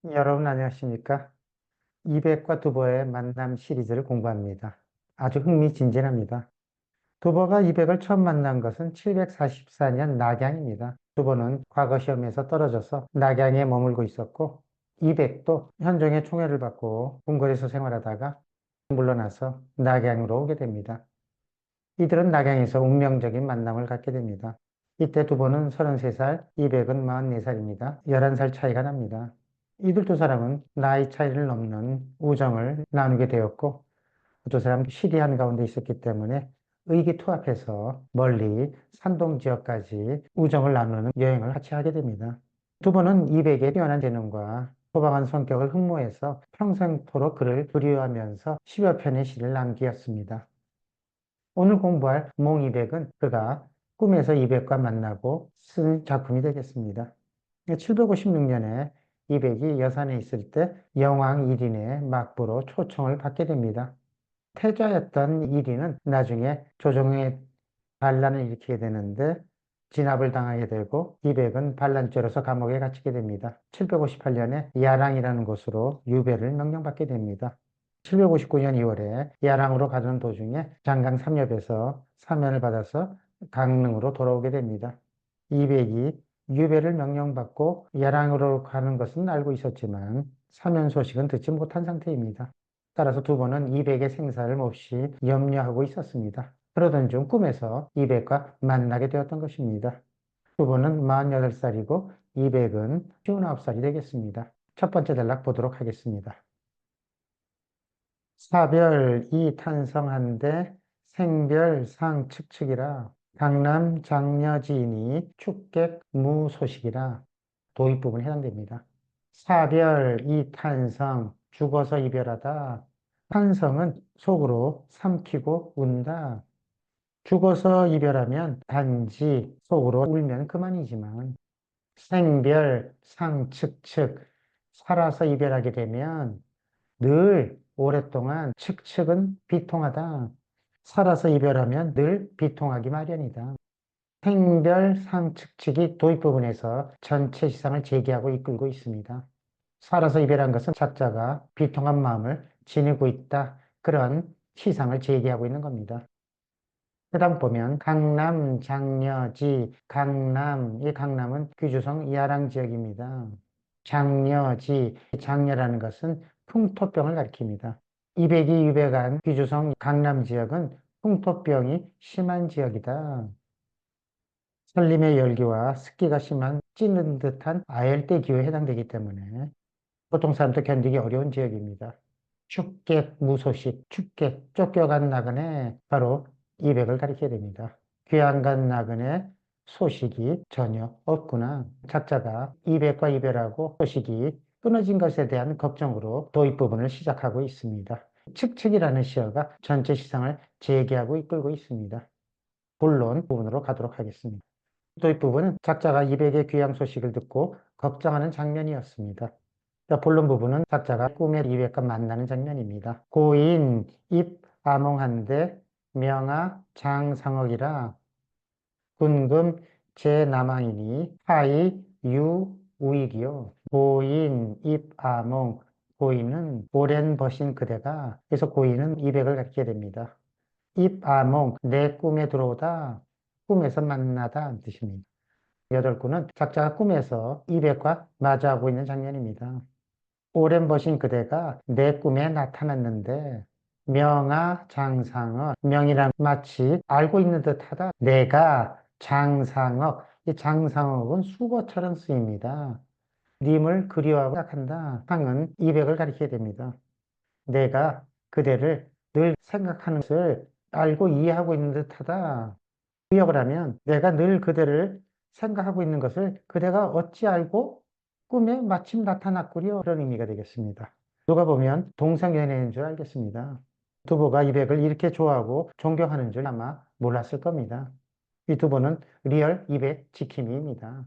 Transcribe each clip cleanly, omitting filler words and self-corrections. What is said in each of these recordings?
여러분 안녕하십니까? 이백과 두보의 만남 시리즈를 공부합니다. 아주 흥미진진합니다. 두보가 이백을 처음 만난 것은 744년 낙양입니다. 두보는 과거 시험에서 떨어져서 낙양에 머물고 있었고, 이백도 현종의 총애를 받고 궁궐에서 생활하다가 물러나서 낙양으로 오게 됩니다. 이들은 낙양에서 운명적인 만남을 갖게 됩니다. 이때 두보는 33살, 이백은 44살입니다. 11살 차이가 납니다. 이들 두 사람은 나이 차이를 넘는 우정을 나누게 되었고, 두 사람 시리 한가운데 있었기 때문에 의기투합해서 멀리 산동 지역까지 우정을 나누는 여행을 같이 하게 됩니다. 두보는 이백의 뛰어난 재능과 소방한 성격을 흠모해서 평생토록 그를 그리워하면서 10여 편의 시를 남기었습니다. 오늘 공부할 몽이백은 그가 꿈에서 이백과 만나고 쓴 작품이 되겠습니다. 756년에 이백이 여산에 있을 때 영왕 일인의 막부로 초청을 받게 됩니다. 태자였던 일인은 나중에 조정의 반란을 일으키게 되는데 진압을 당하게 되고 이백은 반란죄로서 감옥에 갇히게 됩니다. 758년에 야랑이라는 곳으로 유배를 명령받게 됩니다. 759년 2월에 야랑으로 가던 도중에 장강 삼엽에서 사면을 받아서 강릉으로 돌아오게 됩니다. 이백이 유배를 명령받고 야랑으로 가는 것은 알고 있었지만 사면 소식은 듣지 못한 상태입니다. 따라서 두보는 이백의 생사를 몹시 염려하고 있었습니다. 그러던 중 꿈에서 이백과 만나게 되었던 것입니다. 두보는 48살이고 이백은 59살이 되겠습니다. 첫 번째 단락 보도록 하겠습니다. 사별이 탄성한데 생별상 측측이라 강남 장려지인이 축객 무소식이라 도입 부분에 해당됩니다. 사별이 탄성, 죽어서 이별하다. 탄성은 속으로 삼키고 운다. 죽어서 이별하면 단지 속으로 울면 그만이지만 생별, 상측측, 살아서 이별하게 되면 늘 오랫동안 측측은 비통하다. 살아서 이별하면 늘 비통하기 마련이다. 생별, 상측측이 도입 부분에서 전체 시상을 제기하고 이끌고 있습니다. 살아서 이별한 것은 작자가 비통한 마음을 지니고 있다. 그런 시상을 제기하고 있는 겁니다. 그 다음 보면 강남 장려지 강남 이 강남은 귀주성 야랑 지역입니다. 장려지 장려라는 것은 풍토병을 가리킵니다. 이백이 유백한 귀주성 강남 지역은 풍토병이 심한 지역이다. 산림의 열기와 습기가 심한 찌는 듯한 아열대 기후에 해당되기 때문에 보통 사람도 견디기 어려운 지역입니다. 축객 무소식, 축객 쫓겨간 나그네 바로 이백을 가리켜야 됩니다. 귀양간 나그네 소식이 전혀 없구나. 작자가 이백과 이별하고 소식이 끊어진 것에 대한 걱정으로 도입 부분을 시작하고 있습니다. 측측이라는 시어가 전체 시상을 재개하고 이끌고 있습니다. 본론 부분으로 가도록 하겠습니다. 도입 부분은 작자가 이백의 귀양 소식을 듣고 걱정하는 장면이었습니다. 본론 부분은 작자가 꿈에 이백과 만나는 장면입니다. 고인 입 아몽한데 명하 장상억이라 군금 제남왕이니 하이 유 우익이요. 고인 입 아몽 고인은 오랜 버신 그대가 그래서 고인은 이백을 갖게 됩니다. 입 아몽 내 꿈에 들어오다 꿈에서 만나다 뜻입니다. 여덟 구는 작자가 꿈에서 이백과 마주하고 있는 장면입니다. 오랜 버신 그대가 내 꿈에 나타났는데 명아 장상억 명이란 마치 알고 있는 듯하다. 내가 장상억 이 장상억은 수거처럼 쓰입니다. 님을 그리워하고 생각한다. 상은 이백을 가리켜야 됩니다. 내가 그대를 늘 생각하는 것을 알고 이해하고 있는 듯하다. 의역을 하면 내가 늘 그대를 생각하고 있는 것을 그대가 어찌 알고 꿈에 마침 나타났구려 그런 의미가 되겠습니다. 누가 보면 동성연애인 줄 알겠습니다. 두보가 이백을 이렇게 좋아하고 존경하는 줄 아마 몰랐을 겁니다. 이 두보는 리얼 이백 지킴이입니다.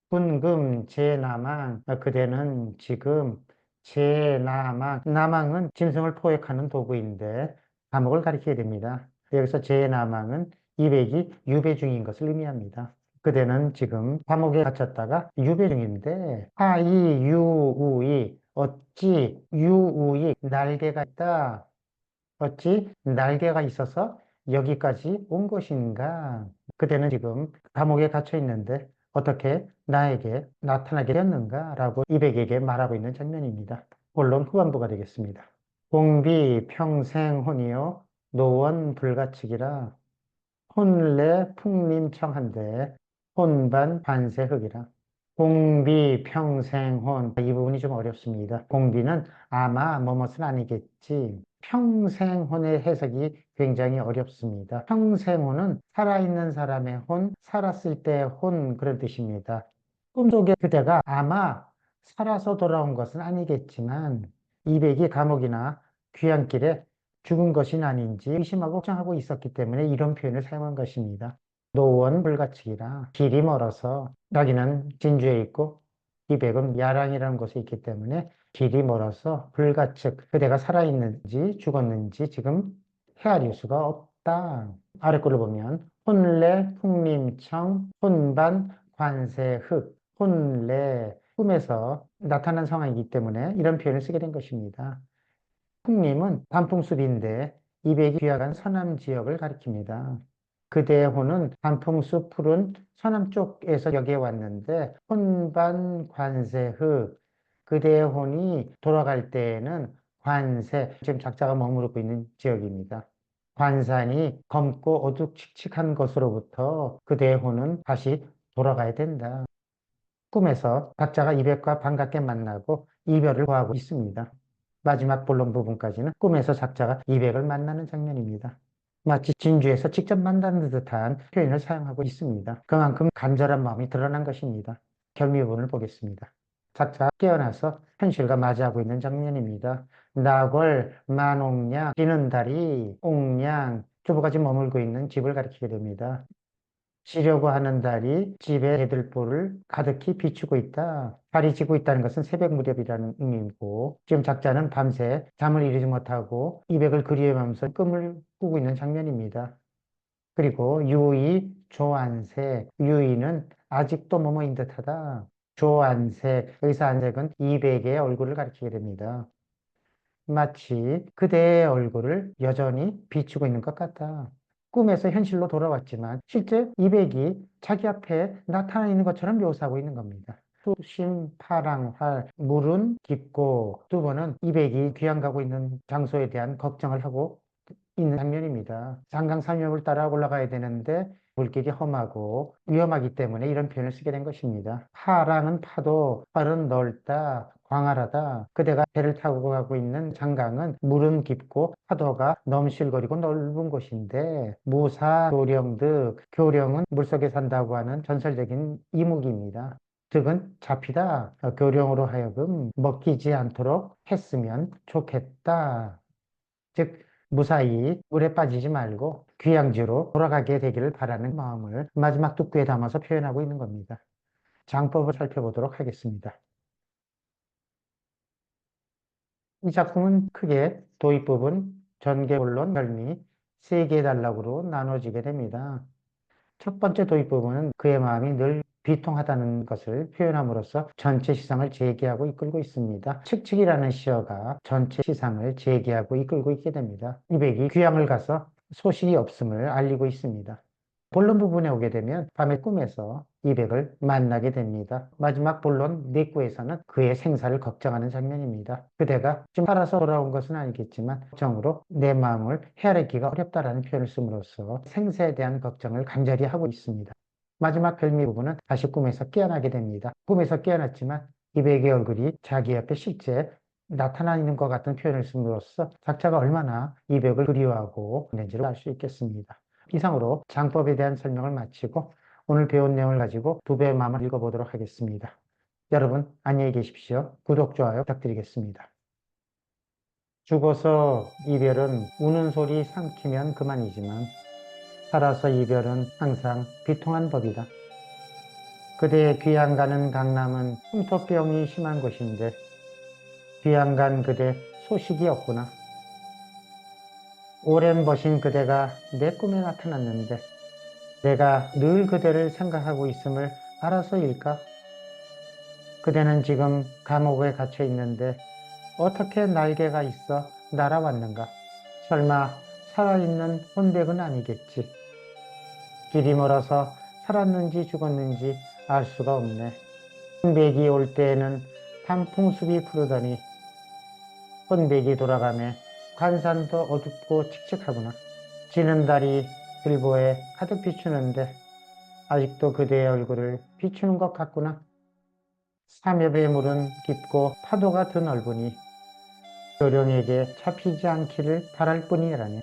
군금 제나망 그대는 지금 제나망 나망은 짐승을 포획하는 도구인데 감옥을 가리켜야 됩니다. 여기서 제나망은 이백이 유배 중인 것을 의미합니다. 그대는 지금 감옥에 갇혔다가 유배 중인데 하이유우이 어찌 유우이 날개가 있다. 어찌 날개가 있어서 여기까지 온 것인가? 그대는 지금 감옥에 갇혀 있는데 어떻게 나에게 나타나게 되었는가? 라고 이백에게 말하고 있는 장면입니다. 본론 후반부가 되겠습니다. 공비 평생혼이요 노원 불가측이라 혼례 풍림청한데 혼반 관세흑이라. 공비 평생혼 이 부분이 좀 어렵습니다. 공비는 아마 뭐뭇은 아니겠지. 평생혼의 해석이 굉장히 어렵습니다. 평생혼은 살아있는 사람의 혼, 살았을 때 혼 그런 뜻입니다. 꿈속에 그대가 아마 살아서 돌아온 것은 아니겠지만 이백이 감옥이나 귀향길에 죽은 것이 아닌지 의심하고 걱정하고 있었기 때문에 이런 표현을 사용한 것입니다. 노원 불가측이라 길이 멀어서 자기는 진주에 있고 이백은 야랑이라는 곳에 있기 때문에 길이 멀어서 불가측 그대가 살아있는지 죽었는지 지금 헤아릴 수가 없다. 아래 글을 보면 혼례 풍림청 혼반 관세흑 혼례 꿈에서 나타난 상황이기 때문에 이런 표현을 쓰게 된 것입니다. 풍림은 단풍숲인데 이백이 귀화한 서남 지역을 가리킵니다. 그대의 호는 단풍숲 푸른 서남 쪽에서 여기에 왔는데 혼반 관세흐 그대의 혼이 돌아갈 때에는 관세 지금 작자가 머무르고 있는 지역입니다. 관산이 검고 어둑칙칙한 것으로부터 그대의 혼은 다시 돌아가야 된다. 꿈에서 각자가 이백과 반갑게 만나고 이별을 구하고 있습니다. 마지막 본론 부분까지는 꿈에서 작자가 이백을 만나는 장면입니다. 마치 진주에서 직접 만나는 듯한 표현을 사용하고 있습니다. 그만큼 간절한 마음이 드러난 것입니다. 결미 부분을 보겠습니다. 작자가 깨어나서 현실과 맞이하고 있는 장면입니다. 나궐, 만옥량, 비는 다리, 옥량, 주부까지 머물고 있는 집을 가리키게 됩니다. 지려고 하는 달이 집의 대들보를 가득히 비추고 있다. 달이 지고 있다는 것은 새벽 무렵이라는 의미이고 지금 작자는 밤새 잠을 이루지 못하고 이백을 그리워하면서 꿈을 꾸고 있는 장면입니다. 그리고 유의, 조안색, 유의는 아직도 뭐뭐인 듯하다. 조안색, 여기서 안색은 이백의 얼굴을 가리키게 됩니다. 마치 그대의 얼굴을 여전히 비추고 있는 것 같다. 꿈에서 현실로 돌아왔지만 실제 이백이 자기 앞에 나타나 있는 것처럼 묘사하고 있는 겁니다. 수심, 파랑활, 물은 깊고 두 번은 이백이 귀양 가고 있는 장소에 대한 걱정을 하고 있는 장면입니다. 장강산맥을 따라 올라가야 되는데 물길이 험하고 위험하기 때문에 이런 표현을 쓰게 된 것입니다. 파랑은 파도, 활은 넓다, 광활하다. 그대가 배를 타고 가고 있는 장강은 물은 깊고 파도가 넘실거리고 넓은 곳인데 무사, 교령득, 교령은 물속에 산다고 하는 전설적인 이무기입니다. 득은 잡히다, 교령으로 하여금 먹히지 않도록 했으면 좋겠다. 즉 무사히 물에 빠지지 말고 귀양지로 돌아가게 되기를 바라는 마음을 마지막 뚝구에 담아서 표현하고 있는 겁니다. 장법을 살펴보도록 하겠습니다. 이 작품은 크게 도입부분, 전개본론, 결미 세 개의 단락으로 나눠지게 됩니다. 첫 번째 도입부분은 그의 마음이 늘 비통하다는 것을 표현함으로써 전체 시상을 재개하고 이끌고 있습니다. 칙칙이라는 시어가 전체 시상을 재개하고 이끌고 있게 됩니다. 이백이 귀향을 가서 소식이 없음을 알리고 있습니다. 본론 부분에 오게 되면 밤의 꿈에서 이백을 만나게 됩니다. 마지막 본론 내구에서는 그의 생사를 걱정하는 장면입니다. 그대가 좀 살아서 돌아온 것은 아니겠지만 걱정으로 내 마음을 헤아리기가 어렵다라는 표현을 씀으로써 생사에 대한 걱정을 간절히 하고 있습니다. 마지막 별미 부분은 다시 꿈에서 깨어나게 됩니다. 꿈에서 깨어났지만 이백의 얼굴이 자기 옆에 실제 나타나 있는 것 같은 표현을 씀으로써 작자가 얼마나 이백을 그리워하고 있는지를 알 수 있겠습니다. 이상으로 장법에 대한 설명을 마치고 오늘 배운 내용을 가지고 두 배의 마음을 읽어보도록 하겠습니다. 여러분 안녕히 계십시오. 구독, 좋아요 부탁드리겠습니다. 죽어서 이별은 우는 소리 삼키면 그만이지만 살아서 이별은 항상 비통한 법이다. 그대의 귀양 가는 강남은 흉터병이 심한 곳인데 귀양 간 그대 소식이 없구나. 오랜 버신 그대가 내 꿈에 나타났는데 내가 늘 그대를 생각하고 있음을 알아서일까? 그대는 지금 감옥에 갇혀 있는데 어떻게 날개가 있어 날아왔는가? 설마 살아있는 혼백은 아니겠지. 길이 멀어서 살았는지 죽었는지 알 수가 없네. 혼백이 올 때에는 단풍숲이 푸르더니 혼백이 돌아가매 관산도 어둡고 칙칙하구나. 지는 달이 들보에 가득 비추는데 아직도 그대의 얼굴을 비추는 것 같구나. 삼엽의 물은 깊고 파도가 더 넓으니 요령에게 잡히지 않기를 바랄 뿐이라네.